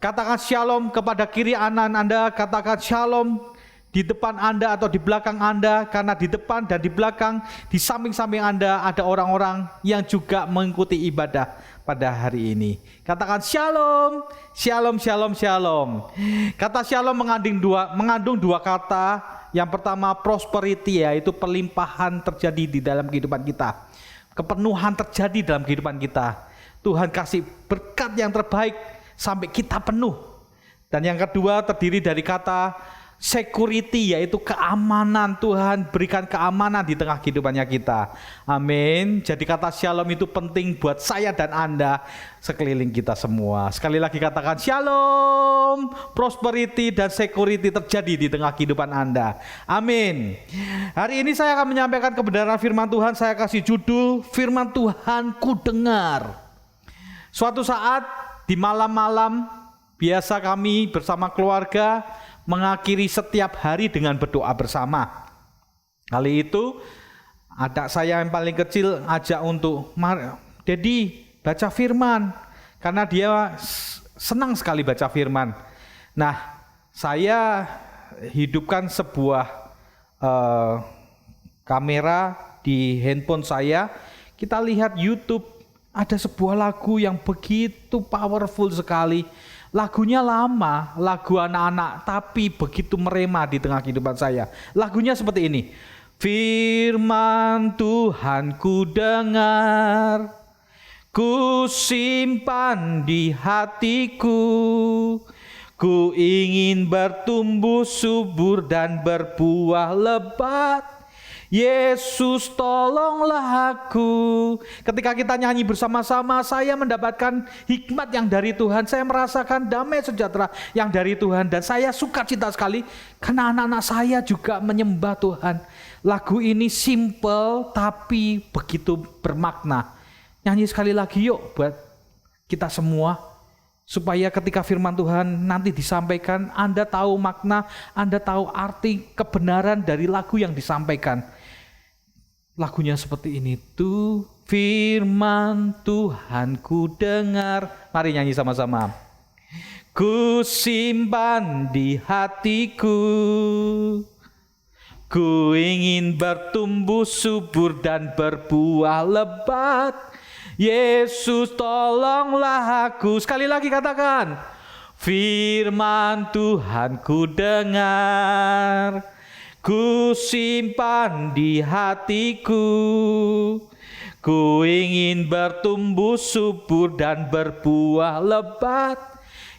Katakan shalom kepada kiri kanan Anda, katakan shalom di depan Anda atau di belakang Anda, karena di depan dan di belakang, di samping-samping Anda ada orang-orang yang juga mengikuti ibadah pada hari ini. Katakan shalom, shalom, shalom, shalom. Kata shalom mengandung dua kata. Yang pertama prosperity, yaitu perlimpahan terjadi di dalam kehidupan kita. Kepenuhan terjadi dalam kehidupan kita. Tuhan kasih berkat yang terbaik sampai kita penuh. Dan yang kedua terdiri dari kata security, yaitu keamanan. Tuhan berikan keamanan di tengah kehidupannya kita. Amin. Jadi kata shalom itu penting buat saya dan Anda sekeliling kita semua. Sekali lagi katakan shalom, prosperity dan security terjadi di tengah kehidupan Anda. Amin. Hari ini saya akan menyampaikan kebenaran firman Tuhan. Saya kasih judul firman Tuhan ku dengar. Suatu saat di malam-malam biasa kami bersama keluarga mengakhiri setiap hari dengan berdoa bersama. Kali itu anak saya yang paling kecil ajak untuk, Dedi baca firman, karena dia senang sekali baca firman. Nah, saya hidupkan sebuah kamera di handphone saya. Kita lihat YouTube, ada sebuah lagu yang begitu powerful sekali. Lagunya lama, lagu anak-anak, tapi begitu merema di tengah kehidupan saya. Lagunya seperti ini. Firman Tuhan ku dengar, ku simpan di hatiku, ku ingin bertumbuh subur dan berbuah lebat. Yesus tolonglah aku. Ketika kita nyanyi bersama-sama, saya mendapatkan hikmat yang dari Tuhan. Saya merasakan damai sejahtera yang dari Tuhan. Dan saya sukacita sekali karena anak-anak saya juga menyembah Tuhan. Lagu ini simple tapi begitu bermakna. Nyanyi sekali lagi yuk buat kita semua, supaya ketika firman Tuhan nanti disampaikan, Anda tahu makna, Anda tahu arti kebenaran dari lagu yang disampaikan. Lagunya seperti ini. Tuh firman Tuhan ku dengar. Mari nyanyi sama-sama. Ku simpan di hatiku, ku ingin bertumbuh subur dan berbuah lebat. Yesus tolonglah aku. Sekali lagi katakan. Firman Tuhan ku dengar, ku simpan di hatiku, ku ingin bertumbuh subur dan berbuah lebat.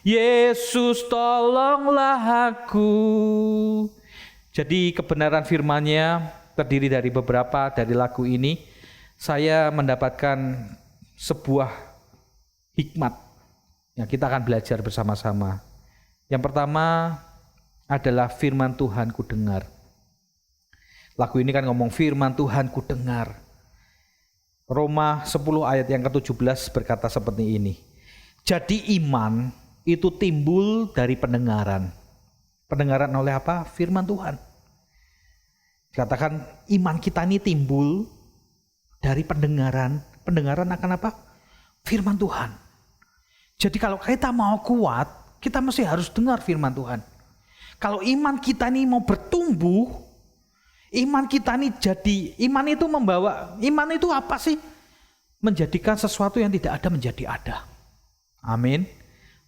Yesus tolonglah aku. Jadi kebenaran firman-Nya terdiri dari beberapa dari lagu ini. Saya mendapatkan sebuah hikmat yang kita akan belajar bersama-sama. Yang pertama adalah firman Tuhan ku dengar. Lagu ini kan ngomong firman Tuhan ku dengar. Roma 10 ayat yang ke-17 berkata seperti ini. Jadi iman itu timbul dari pendengaran. Pendengaran oleh apa? Firman Tuhan. Dikatakan iman kita ini timbul dari pendengaran. Pendengaran akan apa? Firman Tuhan. Jadi kalau kita mau kuat, kita mesti harus dengar firman Tuhan. Kalau iman kita ini mau bertumbuh, iman kita ini jadi, iman itu membawa, iman itu apa sih? Menjadikan sesuatu yang tidak ada menjadi ada. Amin.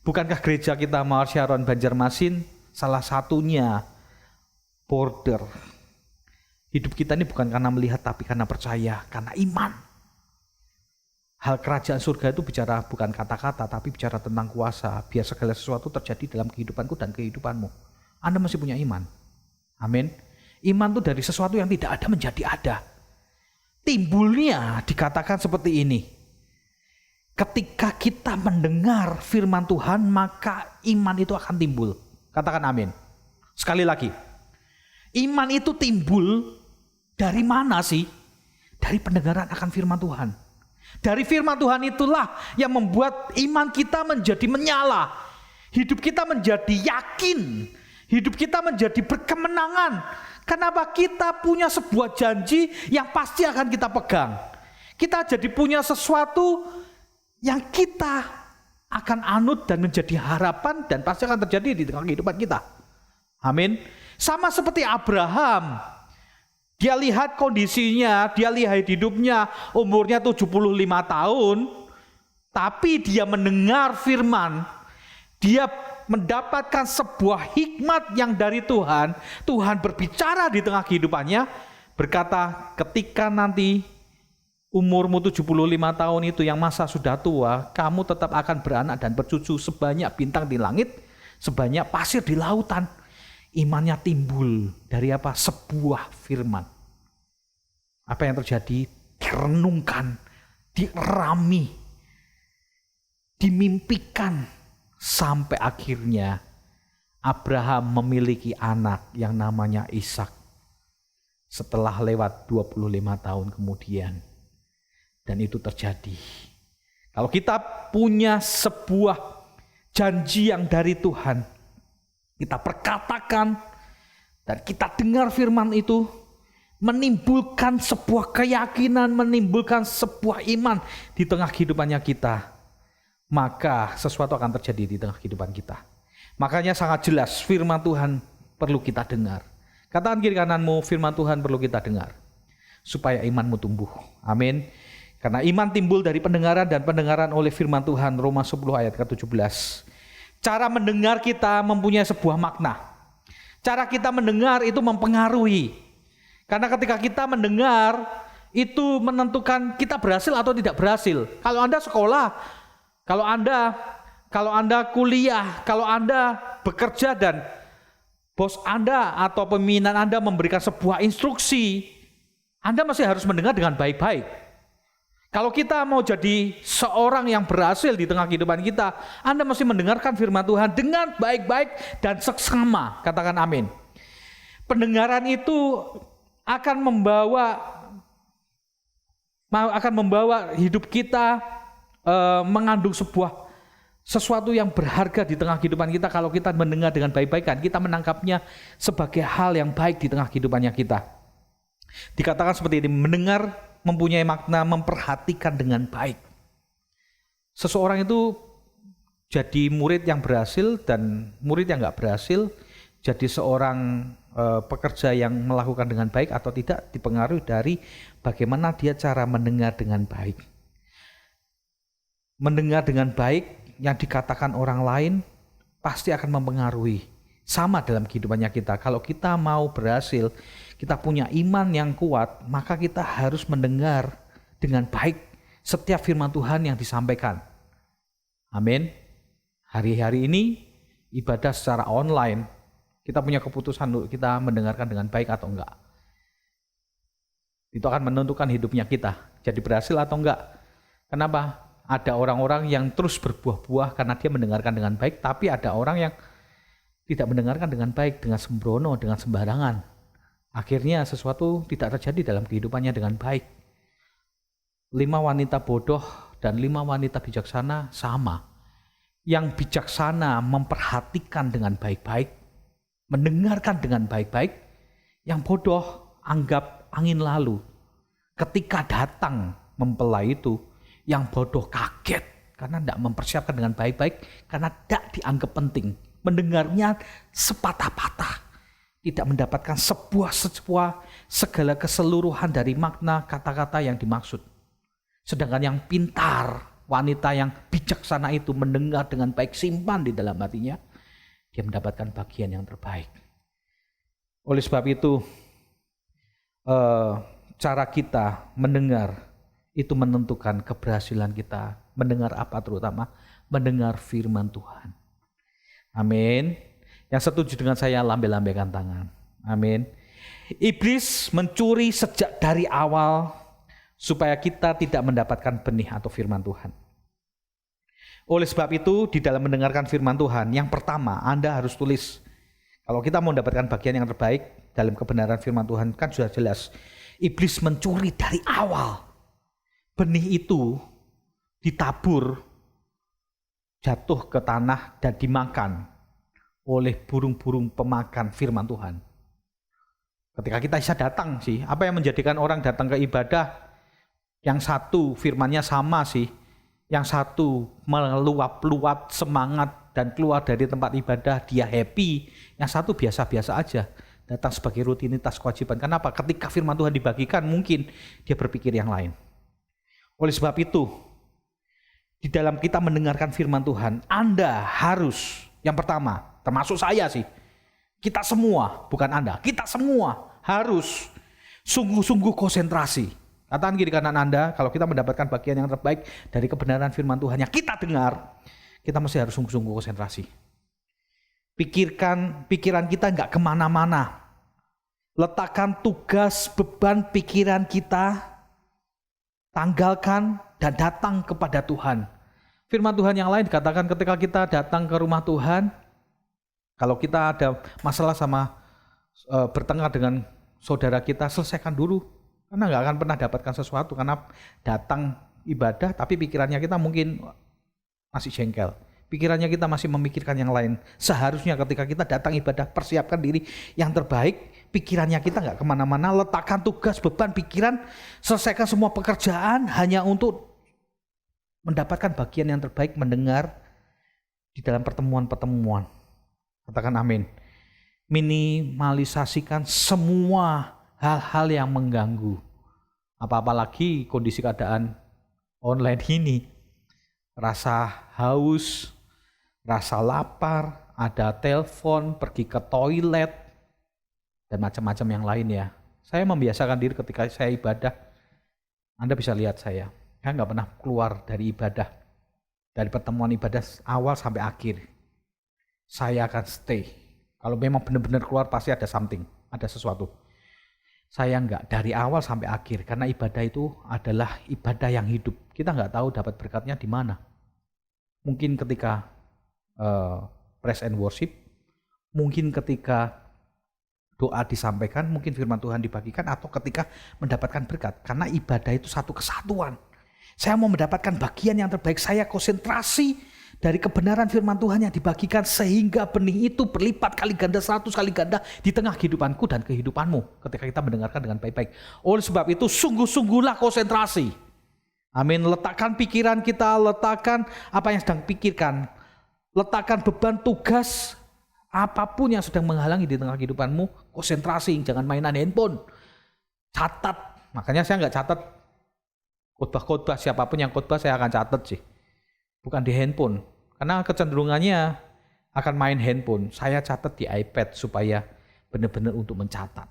Bukankah gereja kita Mawar Syaron Banjarmasin salah satunya border? Hidup kita ini bukan karena melihat tapi karena percaya, karena iman. Hal kerajaan surga itu bicara bukan kata-kata tapi bicara tentang kuasa. Biar segala sesuatu terjadi dalam kehidupanku dan kehidupanmu. Anda mesti punya iman. Amin. Iman itu dari sesuatu yang tidak ada menjadi ada. Timbulnya dikatakan seperti ini. Ketika kita mendengar firman Tuhan, maka iman itu akan timbul. Katakan amin. Sekali lagi. Iman itu timbul dari mana sih? Dari pendengaran akan firman Tuhan. Dari firman Tuhan itulah yang membuat iman kita menjadi menyala. Hidup kita menjadi yakin. Hidup kita menjadi berkemenangan. Kenapa? Kita punya sebuah janji yang pasti akan kita pegang. Kita jadi punya sesuatu yang kita akan anut dan menjadi harapan dan pasti akan terjadi di tengah kehidupan kita. Amin. Sama seperti Abraham. Dia lihat kondisinya, dia lihat hidupnya, umurnya 75 tahun, tapi dia mendengar firman, dia mendapatkan sebuah hikmat yang dari Tuhan. Tuhan berbicara di tengah kehidupannya, berkata, ketika nanti umurmu 75 tahun itu yang masa sudah tua, kamu tetap akan beranak dan bercucu sebanyak bintang di langit, sebanyak pasir di lautan. Imannya timbul dari apa? Sebuah firman. Apa yang terjadi? Direnungkan, dirami, dimimpikan, sampai akhirnya Abraham memiliki anak yang namanya Ishak setelah lewat 25 tahun kemudian. Dan itu terjadi. Kalau kita punya sebuah janji yang dari Tuhan, kita perkatakan dan kita dengar firman itu, menimbulkan sebuah keyakinan, menimbulkan sebuah iman di tengah kehidupannya kita, maka sesuatu akan terjadi di tengah kehidupan kita. Makanya sangat jelas firman Tuhan perlu kita dengar. Katakan kiri kananmu, firman Tuhan perlu kita dengar supaya imanmu tumbuh. Amin. Karena iman timbul dari pendengaran dan pendengaran oleh firman Tuhan. Roma 10 ayat ke-17. Cara mendengar kita mempunyai sebuah makna. Cara kita mendengar itu mempengaruhi. Karena ketika kita mendengar, itu menentukan kita berhasil atau tidak berhasil. Kalau Anda sekolah, kalau Anda kuliah, kalau Anda bekerja dan bos Anda atau pimpinan Anda memberikan sebuah instruksi, Anda masih harus mendengar dengan baik-baik. Kalau kita mau jadi seorang yang berhasil di tengah kehidupan kita, Anda mesti mendengarkan firman Tuhan dengan baik-baik dan seksama. Katakan amin. Pendengaran itu akan membawa hidup kita mengandung sesuatu yang berharga di tengah kehidupan kita. Kalau kita mendengar dengan baik-baik, kan kita menangkapnya sebagai hal yang baik di tengah kehidupannya kita. Dikatakan seperti ini, mendengar mempunyai makna memperhatikan dengan baik. Seseorang itu jadi murid yang berhasil dan murid yang nggak berhasil, jadi seorang pekerja yang melakukan dengan baik atau tidak dipengaruhi dari bagaimana dia cara mendengar dengan baik. Mendengar dengan baik yang dikatakan orang lain pasti akan mempengaruhi. Sama dalam kehidupannya kita. Kalau kita mau berhasil, kita punya iman yang kuat, maka kita harus mendengar dengan baik setiap firman Tuhan yang disampaikan. Amin. Hari-hari ini ibadah secara online, kita punya keputusan untuk kita mendengarkan dengan baik atau enggak. Itu akan menentukan hidupnya kita, jadi berhasil atau enggak. Kenapa? Ada orang-orang yang terus berbuah-buah karena dia mendengarkan dengan baik, tapi ada orang yang tidak mendengarkan dengan baik, dengan sembrono, dengan sembarangan. Akhirnya sesuatu tidak terjadi dalam kehidupannya dengan baik. 5 wanita bodoh dan 5 wanita bijaksana sama. Yang bijaksana memperhatikan dengan baik-baik, mendengarkan dengan baik-baik. Yang bodoh anggap angin lalu. Ketika datang mempelai itu, yang bodoh kaget karena tidak mempersiapkan dengan baik-baik, karena tidak dianggap penting. Mendengarnya sepatah-patah, tidak mendapatkan sebuah segala keseluruhan dari makna kata-kata yang dimaksud. Sedangkan yang pintar, wanita yang bijaksana itu mendengar dengan baik, simpan di dalam hatinya, dia mendapatkan bagian yang terbaik. Oleh sebab itu, cara kita mendengar itu menentukan keberhasilan kita. Mendengar apa terutama? Mendengar firman Tuhan. Amin. Yang setuju dengan saya lambai-lambaikan tangan. Amin. Iblis mencuri sejak dari awal supaya kita tidak mendapatkan benih atau firman Tuhan. Oleh sebab itu, di dalam mendengarkan firman Tuhan, yang pertama Anda harus tulis. Kalau kita mau mendapatkan bagian yang terbaik dalam kebenaran firman Tuhan, kan sudah jelas. Iblis mencuri dari awal. Benih itu ditabur, jatuh ke tanah dan dimakan oleh burung-burung pemakan firman Tuhan. Ketika kita bisa datang sih, apa yang menjadikan orang datang ke ibadah? Yang satu firmannya sama sih, Yang satu meluap-luap semangat dan keluar dari tempat ibadah, dia happy. Yang satu biasa-biasa aja, datang sebagai rutinitas kewajiban. Kenapa? Ketika firman Tuhan dibagikan, mungkin dia berpikir yang lain. Oleh sebab itu, di dalam kita mendengarkan firman Tuhan, Anda harus, yang pertama, termasuk saya sih, kita semua, bukan Anda, kita semua harus sungguh-sungguh konsentrasi. Katakan kiri kanan Anda, kalau kita mendapatkan bagian yang terbaik dari kebenaran firman Tuhan yang kita dengar, kita mesti harus sungguh-sungguh konsentrasi. Pikiran kita nggak kemana-mana. Letakkan tugas, beban pikiran kita, tanggalkan dan datang kepada Tuhan. Firman Tuhan yang lain dikatakan ketika kita datang ke rumah Tuhan, kalau kita ada masalah sama bertengkar dengan saudara kita, selesaikan dulu. Karena nggak akan pernah dapatkan sesuatu, karena datang ibadah tapi pikirannya kita mungkin masih jengkel. Pikirannya kita masih memikirkan yang lain. Seharusnya ketika kita datang ibadah, persiapkan diri yang terbaik. Pikirannya kita nggak kemana-mana, letakkan tugas, beban, pikiran, selesaikan semua pekerjaan hanya untuk mendapatkan bagian yang terbaik, mendengar di dalam pertemuan-pertemuan. Katakan amin. Minimalisasikan semua hal-hal yang mengganggu. Apa-apa lagi kondisi keadaan online ini. Rasa haus, rasa lapar, ada telepon, pergi ke toilet, dan macam-macam yang lain ya. Saya membiasakan diri ketika saya ibadah. Anda bisa lihat saya nggak pernah keluar dari ibadah. Dari pertemuan ibadah awal sampai akhir. Saya akan stay. Kalau memang benar-benar keluar pasti ada something, ada sesuatu. Saya enggak, dari awal sampai akhir, karena ibadah itu adalah ibadah yang hidup. Kita enggak tahu dapat berkatnya di mana. Mungkin ketika praise and worship, mungkin ketika doa disampaikan, mungkin firman Tuhan dibagikan, atau ketika mendapatkan berkat. Karena ibadah itu satu kesatuan. Saya mau mendapatkan bagian yang terbaik, saya konsentrasi dari kebenaran firman Tuhan yang dibagikan sehingga benih itu berlipat kali ganda, 100 kali ganda di tengah kehidupanku dan kehidupanmu ketika kita mendengarkan dengan baik-baik. Oleh sebab itu sungguh-sungguhlah konsentrasi. Amin. Letakkan pikiran kita, letakkan apa yang sedang pikirkan. Letakkan beban tugas, apapun yang sedang menghalangi di tengah kehidupanmu, konsentrasi, jangan mainan handphone. Catat. Makanya saya nggak catat khotbah-khotbah, siapapun yang khotbah saya akan catat sih. Bukan di handphone, karena kecenderungannya akan main handphone. Saya catat di iPad supaya benar-benar untuk mencatat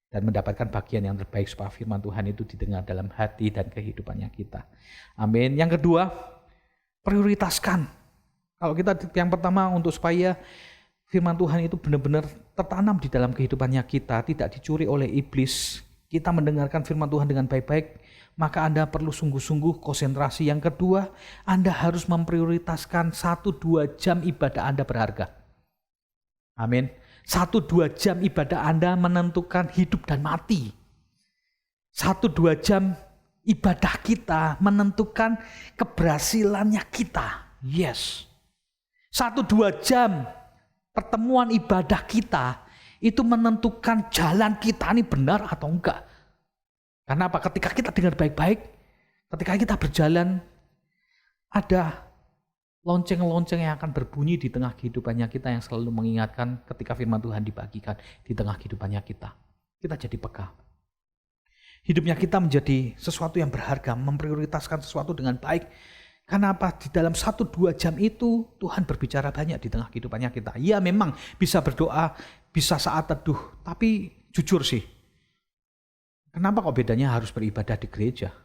dan mendapatkan bagian yang terbaik supaya firman Tuhan itu didengar dalam hati dan kehidupannya kita. Amin. Yang kedua, prioritaskan. Kalau kita yang pertama untuk supaya firman Tuhan itu benar-benar tertanam di dalam kehidupannya kita, tidak dicuri oleh iblis. Kita mendengarkan firman Tuhan dengan baik-baik, maka Anda perlu sungguh-sungguh konsentrasi. Yang kedua, Anda harus memprioritaskan 1-2 jam ibadah Anda berharga. Amin. 1-2 jam ibadah Anda menentukan hidup dan mati. 1-2 jam ibadah kita menentukan keberhasilannya kita. Yes. 1-2 jam pertemuan ibadah kita itu menentukan jalan kita ini benar atau enggak. Karena apa? Ketika kita dengar baik-baik, ketika kita berjalan, ada lonceng-lonceng yang akan berbunyi di tengah kehidupannya kita yang selalu mengingatkan ketika firman Tuhan dibagikan di tengah kehidupannya kita. Kita jadi peka. Hidupnya kita menjadi sesuatu yang berharga, memprioritaskan sesuatu dengan baik. Karena apa? Di dalam 1-2 jam itu Tuhan berbicara banyak di tengah kehidupannya kita. Ya memang bisa berdoa, bisa saat teduh, tapi jujur sih, kenapa kok bedanya harus beribadah di gereja?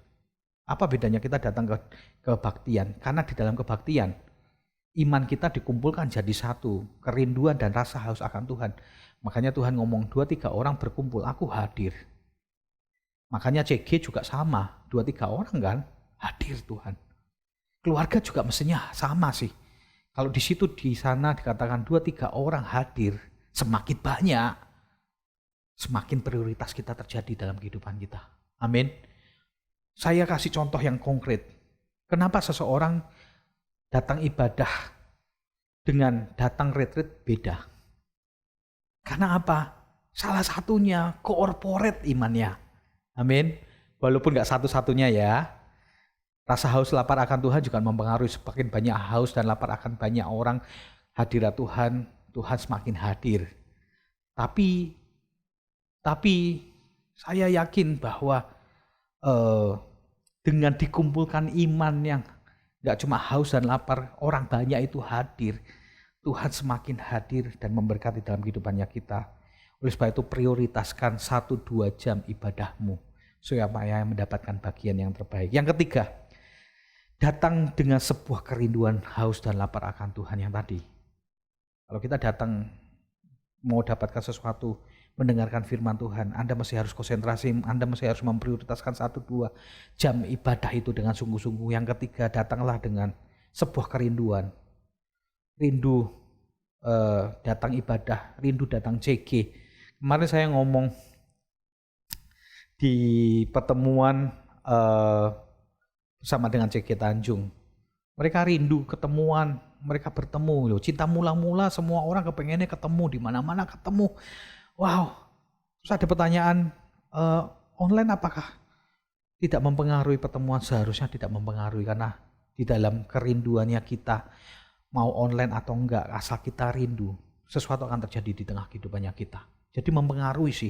Apa bedanya kita datang ke kebaktian? Karena di dalam kebaktian, iman kita dikumpulkan jadi satu, kerinduan dan rasa haus akan Tuhan. Makanya Tuhan ngomong 2-3 orang berkumpul, aku hadir. Makanya CG juga sama, 2-3 orang kan hadir Tuhan. Keluarga juga mestinya sama sih. Kalau di situ di sana dikatakan 2-3 orang hadir, semakin banyak, semakin prioritas kita terjadi dalam kehidupan kita. Amin. Saya kasih contoh yang konkret. Kenapa seseorang datang ibadah dengan datang retreat beda? Karena apa? Salah satunya corporate imannya. Amin. Walaupun gak satu-satunya ya. Rasa haus lapar akan Tuhan juga mempengaruhi. Semakin banyak haus dan lapar akan banyak orang hadirat Tuhan, Tuhan semakin hadir. Tapi saya yakin bahwa dengan dikumpulkan iman yang gak cuma haus dan lapar, orang banyak itu hadir. Tuhan semakin hadir dan memberkati dalam kehidupannya kita. Oleh sebab itu prioritaskan 1-2 jam ibadahmu supaya mendapatkan bagian yang terbaik. Yang ketiga, datang dengan sebuah kerinduan haus dan lapar akan Tuhan yang tadi. Kalau kita datang mau dapatkan sesuatu, mendengarkan firman Tuhan, Anda masih harus konsentrasi, Anda masih harus memprioritaskan 1-2 jam ibadah itu dengan sungguh-sungguh. Yang ketiga, datanglah dengan sebuah kerinduan. Rindu datang ibadah, rindu datang CG. Kemarin saya ngomong di pertemuan bersama dengan CG Tanjung. Mereka rindu ketemuan, mereka bertemu. Loh, cinta mula-mula semua orang kepengennya ketemu, di mana-mana ketemu. Wow. Terus ada pertanyaan, online apakah tidak mempengaruhi pertemuan? Seharusnya tidak mempengaruhi, karena di dalam kerinduannya kita, mau online atau enggak, asal kita rindu, sesuatu akan terjadi di tengah kehidupannya kita. Jadi mempengaruhi sih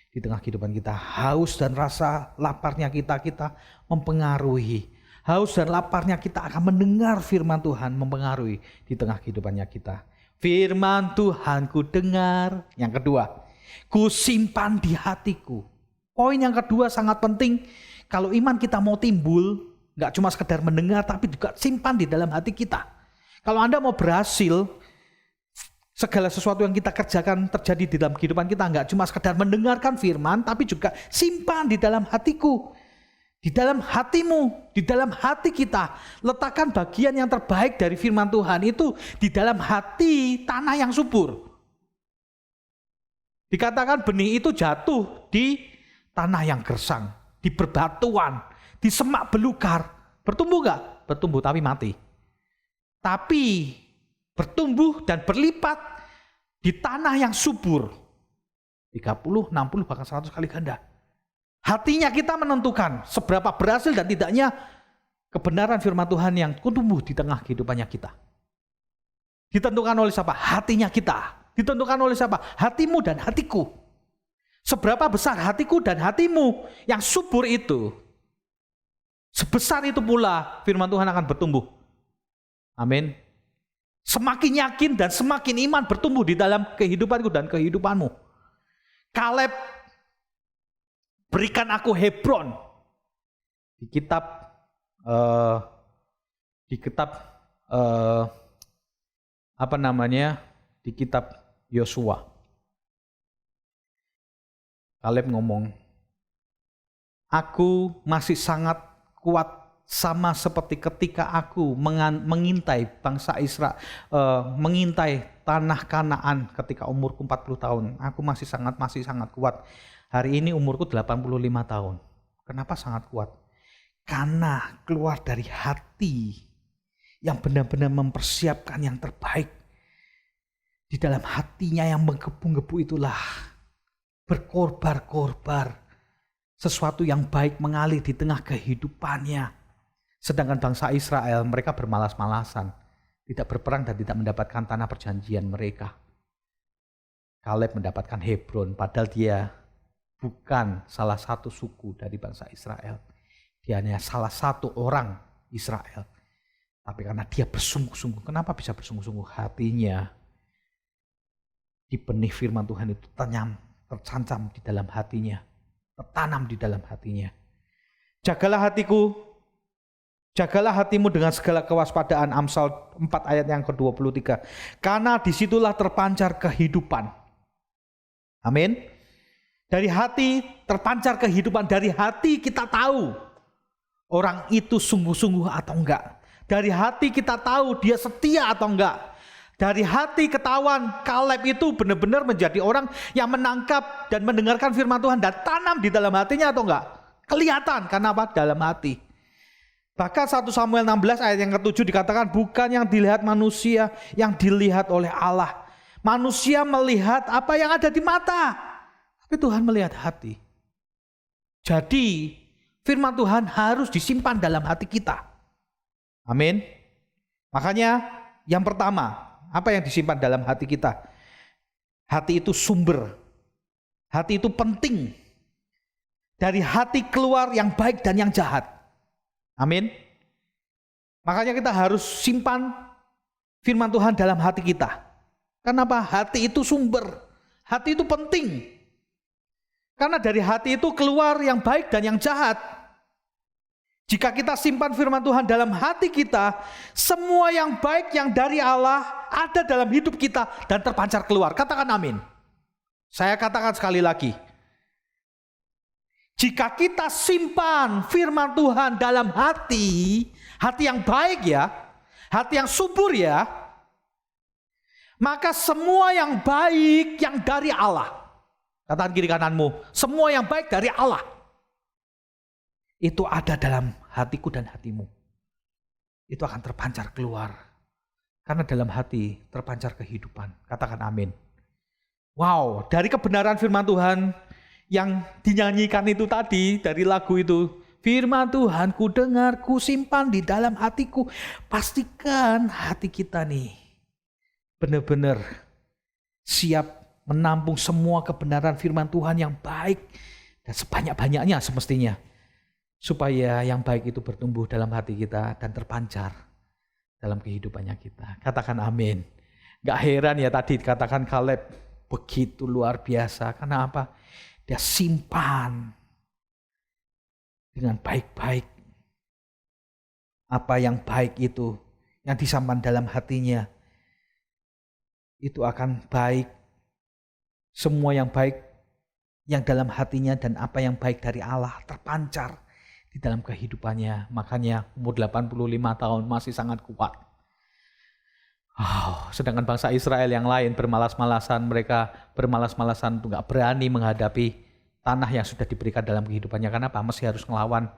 di tengah kehidupan kita. Haus dan rasa laparnya kita mempengaruhi. Haus dan laparnya kita akan mendengar firman Tuhan, mempengaruhi di tengah kehidupannya kita. Firman Tuhan ku dengar. Yang kedua, ku simpan di hatiku. Poin yang kedua sangat penting. Kalau iman kita mau timbul, gak cuma sekedar mendengar, tapi juga simpan di dalam hati kita. Kalau Anda mau berhasil, segala sesuatu yang kita kerjakan terjadi di dalam kehidupan kita, nggak cuma sekedar mendengarkan firman, tapi juga simpan di dalam hatiku, di dalam hatimu, di dalam hati kita. Letakkan bagian yang terbaik dari firman Tuhan itu di dalam hati tanah yang subur. Dikatakan benih itu jatuh di tanah yang gersang, di berbatuan, di semak belukar. Bertumbuh nggak? Bertumbuh tapi mati. Tapi bertumbuh dan berlipat di tanah yang subur. 30, 60, bahkan 100 kali ganda. Hatinya kita menentukan seberapa berhasil dan tidaknya kebenaran firman Tuhan yang tumbuh di tengah kehidupannya kita. Ditentukan oleh siapa? Hatinya kita. Ditentukan oleh siapa? Hatimu dan hatiku. Seberapa besar hatiku dan hatimu yang subur itu, sebesar itu pula firman Tuhan akan bertumbuh. Amin. Semakin yakin dan semakin iman bertumbuh di dalam kehidupanku dan kehidupanmu. Kaleb, berikan aku Hebron. Di kitab di kitab Yosua. Kaleb ngomong, aku masih sangat kuat sama seperti ketika aku mengintai bangsa Israel, mengintai tanah Kanaan ketika umurku 40 tahun. Aku masih sangat kuat. Hari ini umurku 85 tahun. Kenapa sangat kuat? Karena keluar dari hati yang benar-benar mempersiapkan yang terbaik. Di dalam hatinya yang menggebu-gebu itulah berkorbar-korbar. Sesuatu yang baik mengalir di tengah kehidupannya. Sedangkan bangsa Israel, mereka bermalas-malasan. Tidak berperang dan tidak mendapatkan tanah perjanjian mereka. Kaleb mendapatkan Hebron, padahal dia bukan salah satu suku dari bangsa Israel. Dia hanya salah satu orang Israel. Tapi karena dia bersungguh-sungguh, kenapa bisa bersungguh-sungguh? Hatinya di benih firman Tuhan itu tercancam di dalam hatinya. Tertanam di dalam hatinya. Jagalah hatiku, jagalah hatimu dengan segala kewaspadaan. Amsal 4 ayat yang ke-23. Karena disitulah terpancar kehidupan. Amin. Dari hati terpancar kehidupan. Dari hati kita tahu orang itu sungguh-sungguh atau enggak. Dari hati kita tahu dia setia atau enggak. Dari hati ketahuan Kaleb itu benar-benar menjadi orang yang menangkap dan mendengarkan firman Tuhan dan tanam di dalam hatinya atau enggak? Kelihatan, karena apa? Dalam hati. Bahkan 1 Samuel 16 ayat yang ke-7 dikatakan bukan yang dilihat manusia, yang dilihat oleh Allah. Manusia melihat apa yang ada di mata, tapi Tuhan melihat hati. Jadi Firman Tuhan harus disimpan dalam hati kita. Amin. Makanya yang pertama, apa yang disimpan dalam hati kita? Hati itu sumber. Hati itu penting. Dari hati keluar yang baik dan yang jahat. Amin. Makanya kita harus simpan firman Tuhan dalam hati kita. Kenapa? Hati itu sumber. Hati itu penting. Karena dari hati itu keluar yang baik dan yang jahat. Jika kita simpan firman Tuhan dalam hati kita, semua yang baik yang dari Allah ada dalam hidup kita dan terpancar keluar. Katakan amin. Saya katakan sekali lagi. Jika kita simpan firman Tuhan dalam hati yang baik ya, hati yang subur ya, maka semua yang baik yang dari Allah, katakan kiri kananmu, semua yang baik dari Allah, itu ada dalam hatiku dan hatimu. Itu akan terpancar keluar. Karena dalam hati terpancar kehidupan. Katakan amin. Wow, dari kebenaran firman Tuhan yang dinyanyikan itu tadi, dari lagu itu, firman Tuhan ku dengar, ku simpan di dalam hatiku. Pastikan hati kita nih benar-benar siap menampung semua kebenaran firman Tuhan yang baik dan sebanyak-banyaknya semestinya. Supaya yang baik itu bertumbuh dalam hati kita dan terpancar dalam kehidupannya kita. Katakan amin. Gak heran ya tadi katakan Kaleb begitu luar biasa. Karena apa? Dia simpan dengan baik-baik. Apa yang baik itu, yang disimpan dalam hatinya, itu akan baik. Semua yang baik yang dalam hatinya dan apa yang baik dari Allah terpancar di dalam kehidupannya. Makanya umur 85 tahun masih sangat kuat. Sedangkan bangsa Israel yang lain bermalas-malasan, mereka bermalas-malasan untuk gak berani menghadapi tanah yang sudah diberikan dalam kehidupannya. Kenapa? Masih harus ngelawan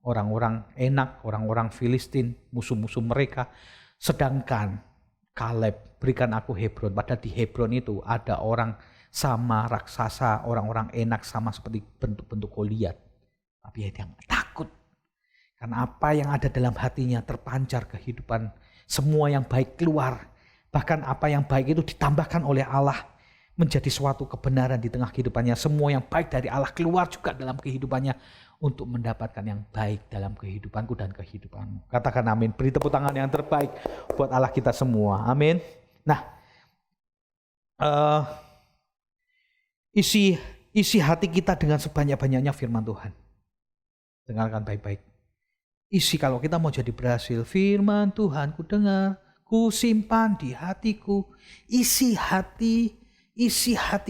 orang-orang Enak, orang-orang Filistin, musuh-musuh mereka. Sedangkan Kaleb, berikan aku Hebron. Padahal di Hebron itu ada orang sama raksasa, orang-orang Enak sama seperti bentuk-bentuk Goliat. Tapi dia takut. Karena apa yang ada dalam hatinya terpancar kehidupan. Semua yang baik keluar. Bahkan apa yang baik itu ditambahkan oleh Allah. Menjadi suatu kebenaran di tengah kehidupannya. Semua yang baik dari Allah keluar juga dalam kehidupannya. Untuk mendapatkan yang baik dalam kehidupanku dan kehidupanmu. Katakan amin. Beri tepuk tangan yang terbaik buat Allah kita semua. Amin. Nah. Isi hati kita dengan sebanyak-banyaknya firman Tuhan. Dengarkan baik-baik. Isi kalau kita mau jadi berhasil, firman Tuhan ku dengar, ku simpan di hatiku. Isi hati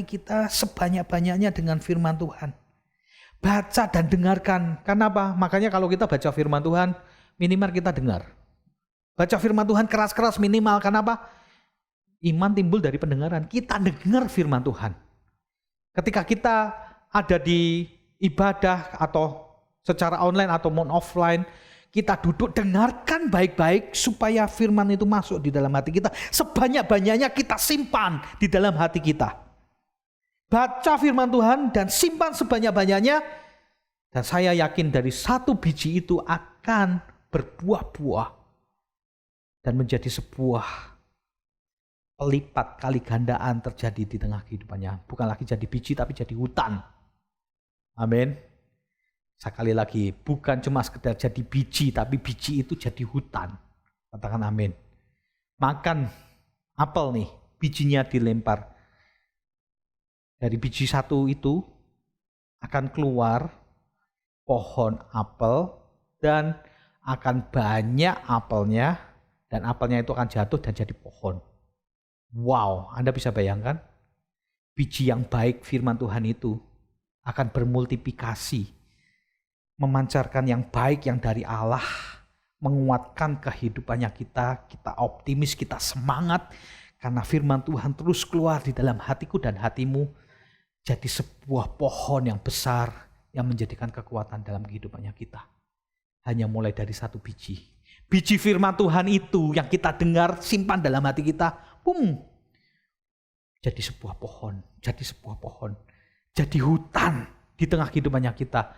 kita sebanyak-banyaknya dengan firman Tuhan. Baca dan dengarkan. Kenapa? Makanya kalau kita baca firman Tuhan, minimal kita dengar. Baca firman Tuhan keras-keras minimal. Kenapa? Iman timbul dari pendengaran. Kita dengar firman Tuhan. Ketika kita ada di ibadah atau secara online atau offline, kita duduk dengarkan baik-baik supaya firman itu masuk di dalam hati kita. Sebanyak-banyaknya kita simpan di dalam hati kita. Baca firman Tuhan dan simpan sebanyak-banyaknya. Dan saya yakin dari satu biji itu akan berbuah-buah. Dan menjadi sebuah pelipat kali gandaan terjadi di tengah kehidupannya. Bukan lagi jadi biji tapi jadi hutan. Amin. Sekali lagi, bukan cuma sekedar jadi biji, tapi biji itu jadi hutan. Katakan amin. Makan apel nih, bijinya dilempar. Dari biji satu itu akan keluar pohon apel dan akan banyak apelnya. Dan apelnya itu akan jatuh dan jadi pohon. Wow, Anda bisa bayangkan? Biji yang baik firman Tuhan itu akan bermultiplikasi. Memancarkan yang baik yang dari Allah, menguatkan kehidupannya kita optimis, kita semangat, karena firman Tuhan terus keluar di dalam hatiku dan hatimu, jadi sebuah pohon yang besar, yang menjadikan kekuatan dalam kehidupannya kita. Hanya mulai dari satu biji. Biji firman Tuhan itu yang kita dengar, simpan dalam hati kita, jadi sebuah pohon, jadi hutan di tengah kehidupannya kita.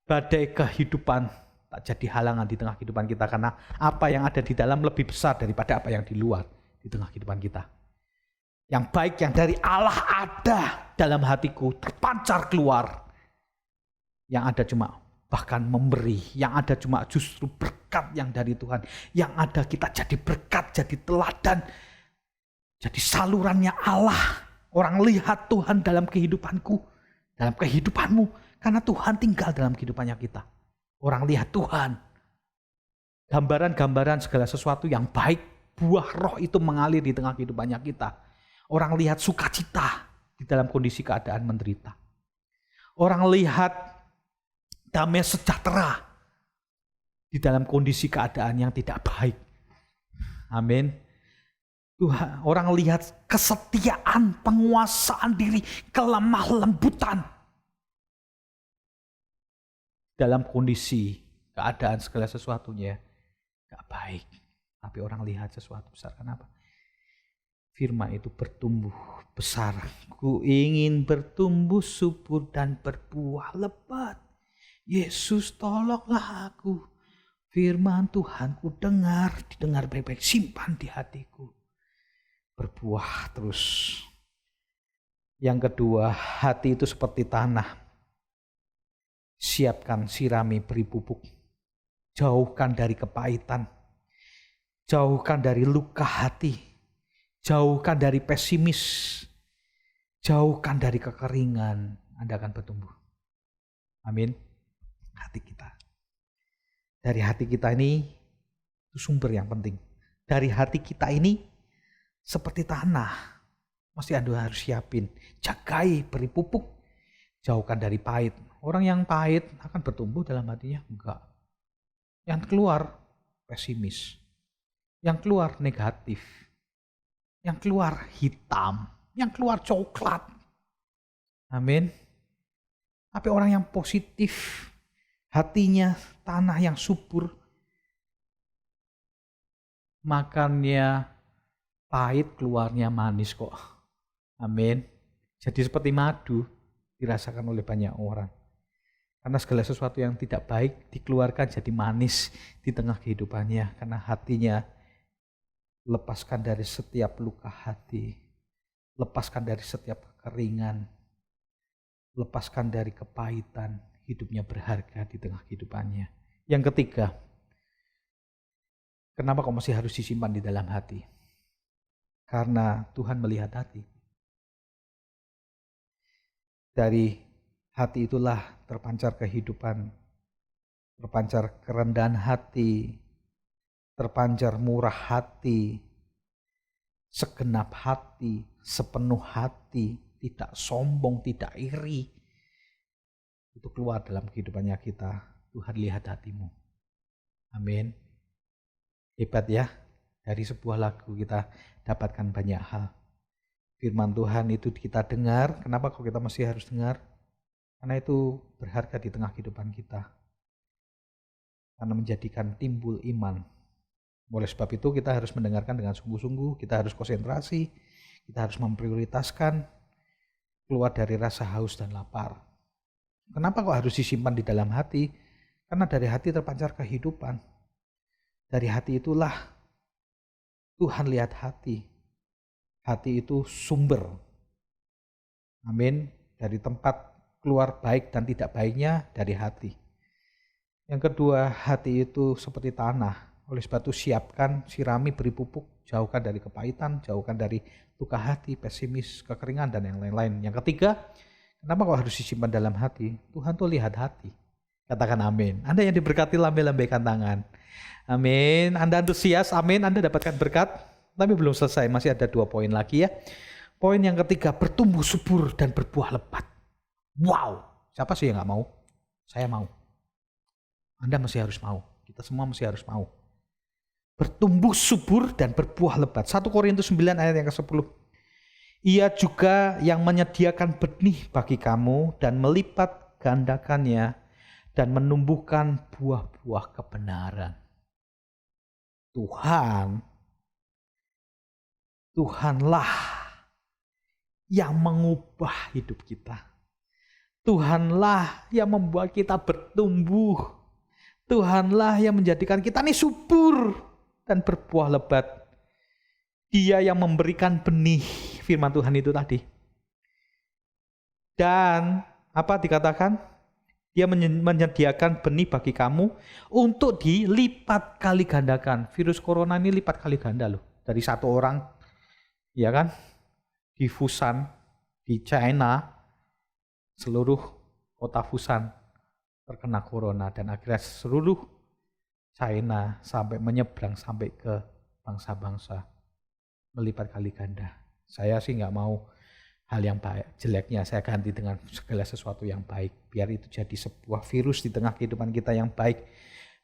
badai kehidupan tak jadi halangan di tengah kehidupan kita, karena apa yang ada di dalam lebih besar daripada apa yang di luar di tengah kehidupan kita. Yang baik yang dari Allah ada dalam hatiku, terpancar keluar. Yang ada cuma bahkan memberi, yang ada cuma justru berkat yang dari Tuhan. Yang ada kita jadi berkat, jadi teladan, jadi salurannya Allah. Orang lihat Tuhan dalam kehidupanku, dalam kehidupanmu, karena Tuhan tinggal dalam kehidupannya kita. Orang lihat Tuhan. Gambaran-gambaran segala sesuatu yang baik, buah roh itu mengalir di tengah kehidupannya kita. Orang lihat sukacita di dalam kondisi keadaan menderita. Orang lihat damai sejahtera di dalam kondisi keadaan yang tidak baik. Amin. Tuhan, orang lihat kesetiaan, penguasaan diri, kelemah lembutan dalam kondisi keadaan segala sesuatunya gak baik. Tapi orang lihat sesuatu besar. Kenapa? Firman itu bertumbuh besar. Ku ingin bertumbuh subur dan berbuah lebat. Yesus tolonglah aku. Firman Tuhan ku didengar baik-baik, simpan di hatiku. Berbuah terus. Yang kedua, hati itu seperti tanah. Siapkan, sirami, beri pupuk. Jauhkan dari kepahitan. Jauhkan dari luka hati. Jauhkan dari pesimis. Jauhkan dari kekeringan. Anda akan bertumbuh. Amin. Hati kita. Dari hati kita ini, itu sumber yang penting. Dari hati kita ini, seperti tanah. Mesti Anda harus siapin. Jagai, beri pupuk. Jauhkan dari pahit. Orang yang pahit akan bertumbuh dalam hatinya? Enggak. Yang keluar pesimis. Yang keluar negatif. Yang keluar hitam. Yang keluar coklat. Amin. Tapi orang yang positif, hatinya tanah yang subur, makannya pahit, keluarnya manis kok. Amin. Jadi seperti madu dirasakan oleh banyak orang. Karena segala sesuatu yang tidak baik dikeluarkan jadi manis di tengah kehidupannya. Karena hatinya lepaskan dari setiap luka hati. Lepaskan dari setiap kekeringan. Lepaskan dari kepahitan. Hidupnya berharga di tengah kehidupannya. Yang ketiga, kenapa kok masih harus disimpan di dalam hati? Karena Tuhan melihat hati. Dari hati itulah terpancar kehidupan, terpancar kerendahan hati, terpancar murah hati, segenap hati, sepenuh hati, tidak sombong, tidak iri. Itu keluar dalam kehidupannya kita. Tuhan lihat hatimu. Amin. Hebat ya. Dari sebuah lagu kita dapatkan banyak hal. Firman Tuhan itu kita dengar. Kenapa kok kita masih harus dengar? Karena itu berharga di tengah kehidupan kita. Karena menjadikan timbul iman. Oleh sebab itu kita harus mendengarkan dengan sungguh-sungguh. Kita harus konsentrasi. Kita harus memprioritaskan. Keluar dari rasa haus dan lapar. Kenapa kok harus disimpan di dalam hati? Karena dari hati terpancar kehidupan. Dari hati itulah Tuhan lihat hati. Hati itu sumber. Amin. Dari tempat keluar baik dan tidak baiknya dari hati. Yang kedua, hati itu seperti tanah. Oleh sebab itu siapkan, sirami, beri pupuk. Jauhkan dari kepahitan, jauhkan dari luka hati, pesimis, kekeringan, dan yang lain-lain. Yang ketiga, kenapa kok harus disimpan dalam hati? Tuhan tuh lihat hati. Katakan amin. Anda yang diberkati lambaikan tangan. Amin. Anda antusias, amin. Anda dapatkan berkat. Tapi belum selesai, masih ada 2 poin lagi ya. Poin yang ketiga, bertumbuh subur dan berbuah lebat. Wow, siapa sih yang gak mau? Saya mau. Anda masih harus mau. Kita semua masih harus mau. Bertumbuh subur dan berbuah lebat. 1 Korintus 9 ayat yang ke-10. Ia juga yang menyediakan benih bagi kamu dan melipat gandakannya dan menumbuhkan buah-buah kebenaran. Tuhanlah yang mengubah hidup kita. Tuhanlah yang membuat kita bertumbuh. Tuhanlah yang menjadikan kita ini subur dan berbuah lebat. Dia yang memberikan benih, firman Tuhan itu tadi. Dan apa dikatakan? Dia menyediakan benih bagi kamu untuk dilipat kali gandakan. Virus corona ini lipat kali ganda loh. Dari satu orang, ya kan, di Fusan, di China, seluruh kota Fusan terkena corona. Dan akhirnya seluruh China sampai menyeberang sampai ke bangsa-bangsa. Melipat kali ganda. Saya sih nggak mau hal yang baik, jeleknya saya ganti dengan segala sesuatu yang baik. Biar itu jadi sebuah virus di tengah kehidupan kita yang baik.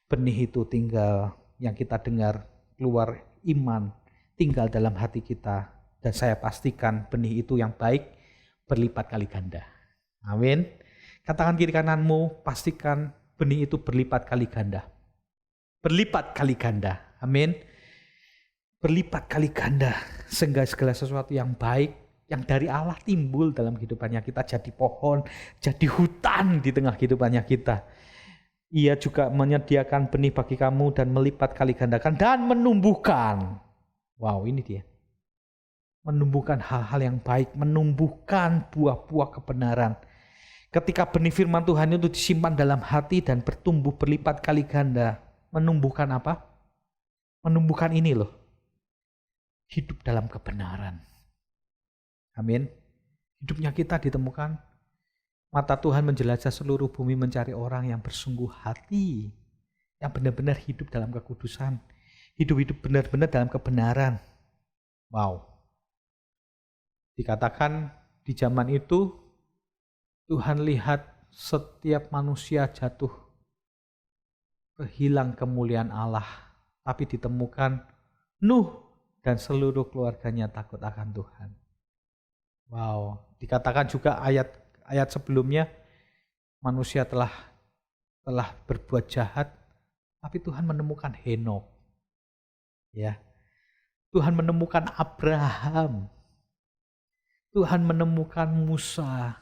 Benih itu tinggal, yang kita dengar keluar iman, tinggal dalam hati kita. Dan saya pastikan benih itu yang baik berlipat kali ganda. Amin. Katakan kiri kananmu, pastikan benih itu berlipat kali ganda. Berlipat kali ganda. Amin. Berlipat kali ganda. Sehingga segala sesuatu yang baik yang dari Allah timbul dalam kehidupannya kita, jadi pohon, jadi hutan di tengah kehidupannya kita. Ia juga menyediakan benih bagi kamu dan melipat kali gandakan dan menumbuhkan. Wow, ini dia. Menumbuhkan hal-hal yang baik, menumbuhkan buah-buah kebenaran. Ketika benih firman Tuhan itu disimpan dalam hati dan bertumbuh berlipat kali ganda, menumbuhkan apa? Menumbuhkan ini loh. Hidup dalam kebenaran. Amin. Hidupnya kita ditemukan. Mata Tuhan menjelajah seluruh bumi mencari orang yang bersungguh hati. Yang benar-benar hidup dalam kekudusan. Hidup-hidup benar-benar dalam kebenaran. Wow. Dikatakan di zaman itu Tuhan lihat setiap manusia jatuh kehilang kemuliaan Allah. Tapi ditemukan Nuh dan seluruh keluarganya takut akan Tuhan. Wow, dikatakan juga ayat sebelumnya manusia telah berbuat jahat, tapi Tuhan menemukan Henok. Ya. Tuhan menemukan Abraham. Tuhan menemukan Musa.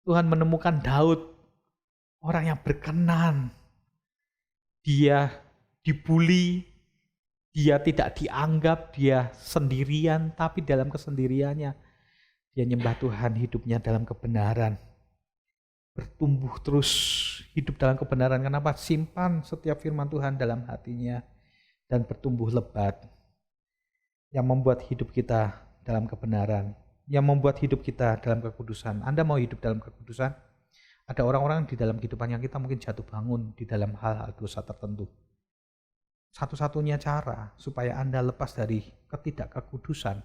Tuhan menemukan Daud, orang yang berkenan. Dia dibully, dia tidak dianggap, dia sendirian, tapi dalam kesendiriannya dia nyembah Tuhan, hidupnya dalam kebenaran. Bertumbuh terus hidup dalam kebenaran. Kenapa? Simpan setiap firman Tuhan dalam hatinya dan bertumbuh lebat. Yang membuat hidup kita dalam kebenaran. Yang membuat hidup kita dalam kekudusan. Anda mau hidup dalam kekudusan? Ada orang-orang di dalam kehidupan yang kita mungkin jatuh bangun di dalam hal-hal dosa tertentu. Satu-satunya cara supaya Anda lepas dari ketidakkekudusan,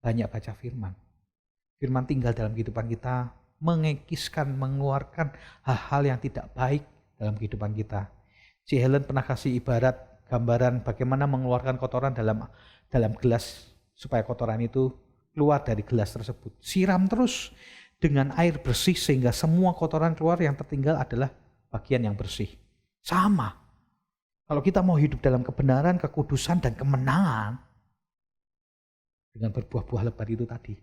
banyak baca firman. Firman tinggal dalam kehidupan kita, mengekiskan, mengeluarkan hal-hal yang tidak baik dalam kehidupan kita. C. Helen pernah kasih ibarat, gambaran bagaimana mengeluarkan kotoran dalam gelas supaya kotoran itu keluar dari gelas tersebut. Siram terus dengan air bersih sehingga semua kotoran keluar, yang tertinggal adalah bagian yang bersih. Sama. Kalau kita mau hidup dalam kebenaran, kekudusan, dan kemenangan, dengan berbuah-buah lebat itu tadi,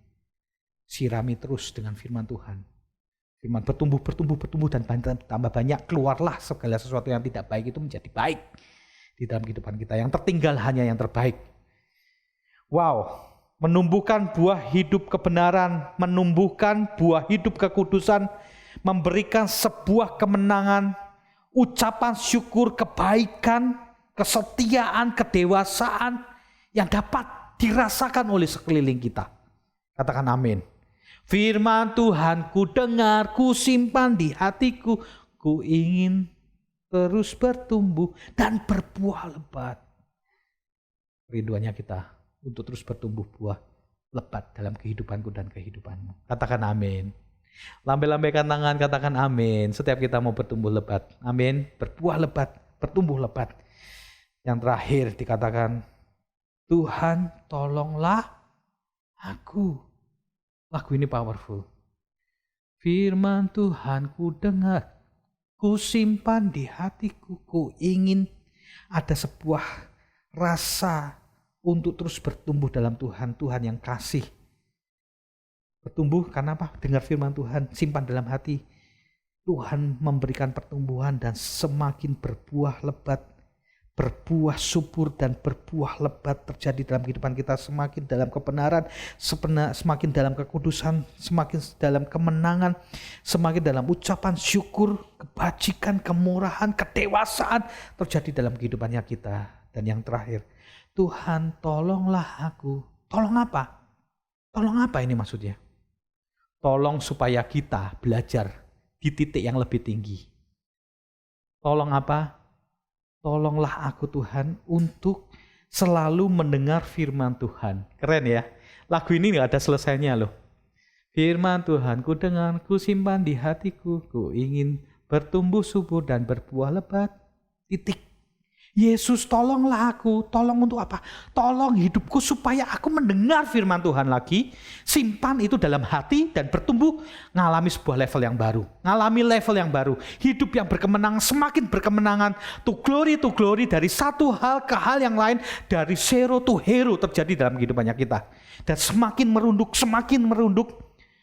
sirami terus dengan firman Tuhan. Firman bertumbuh, dan tambah banyak, keluarlah segala sesuatu yang tidak baik itu menjadi baik di dalam kehidupan kita. Yang tertinggal hanya yang terbaik. Wow, menumbuhkan buah hidup kebenaran, menumbuhkan buah hidup kekudusan, memberikan sebuah kemenangan, ucapan syukur, kebaikan, kesetiaan, kedewasaan yang dapat dirasakan oleh sekeliling kita. Katakan amin. Firman Tuhan ku dengar, ku simpan di hatiku, ku ingin terus bertumbuh dan berbuah lebat. Rinduannya kita untuk terus bertumbuh buah lebat dalam kehidupanku dan kehidupanmu. Katakan amin. Lambai-lambaikan tangan, katakan amin. Setiap kita mau bertumbuh lebat. Amin. Berbuah lebat, bertumbuh lebat. Yang terakhir dikatakan, Tuhan tolonglah aku. Lagu ini powerful. Firman Tuhan ku dengar, ku simpan di hatiku, ku ingin ada sebuah rasa untuk terus bertumbuh dalam Tuhan. Tuhan yang kasih, Bertumbuh karena apa? Dengar firman Tuhan, simpan dalam hati. Tuhan memberikan pertumbuhan dan semakin berbuah lebat, berbuah subur dan berbuah lebat terjadi dalam kehidupan kita, semakin dalam kebenaran, semakin dalam kekudusan, semakin dalam kemenangan, semakin dalam ucapan syukur, kebajikan, kemurahan, kedewasaan terjadi dalam kehidupannya kita. Dan yang terakhir, Tuhan tolonglah aku. Tolong apa? Tolong apa ini maksudnya? Tolong supaya kita belajar di titik yang lebih tinggi. Tolong apa? Tolonglah aku Tuhan untuk selalu mendengar firman Tuhan. Keren ya? Lagu ini gak ada selesainya loh. Firman Tuhan ku dengar, ku simpan di hatiku, ku ingin bertumbuh subur dan berbuah lebat. Titik. Yesus tolonglah aku. Tolong untuk apa? Tolong hidupku supaya aku mendengar firman Tuhan lagi. Simpan itu dalam hati dan bertumbuh. Ngalami sebuah level yang baru. Ngalami level yang baru. Hidup yang berkemenangan, semakin berkemenangan. To glory dari satu hal ke hal yang lain. Dari zero to hero terjadi dalam kehidupannya kita. Dan semakin merunduk.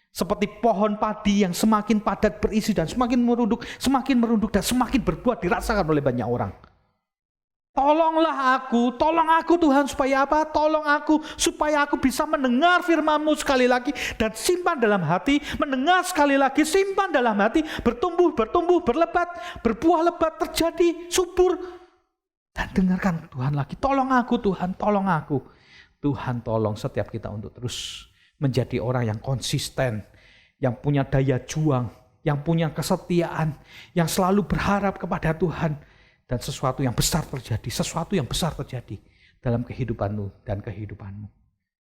Seperti pohon padi yang semakin padat berisi dan semakin merunduk dan semakin berbuah dirasakan oleh banyak orang. Tolong aku Tuhan supaya apa? Tolong aku supaya aku bisa mendengar firman-Mu sekali lagi dan simpan dalam hati, mendengar sekali lagi, simpan dalam hati, bertumbuh, berlebat, berbuah lebat, terjadi, subur. Dan dengarkan Tuhan lagi, tolong aku Tuhan, tolong aku. Tuhan tolong setiap kita untuk terus menjadi orang yang konsisten, yang punya daya juang, yang punya kesetiaan, yang selalu berharap kepada Tuhan. Dan sesuatu yang besar terjadi dalam kehidupanmu dan kehidupanmu.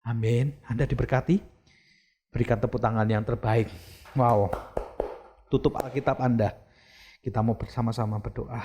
Amin. Anda diberkati. Berikan tepuk tangan yang terbaik. Wow. Tutup Alkitab Anda. Kita mau bersama-sama berdoa.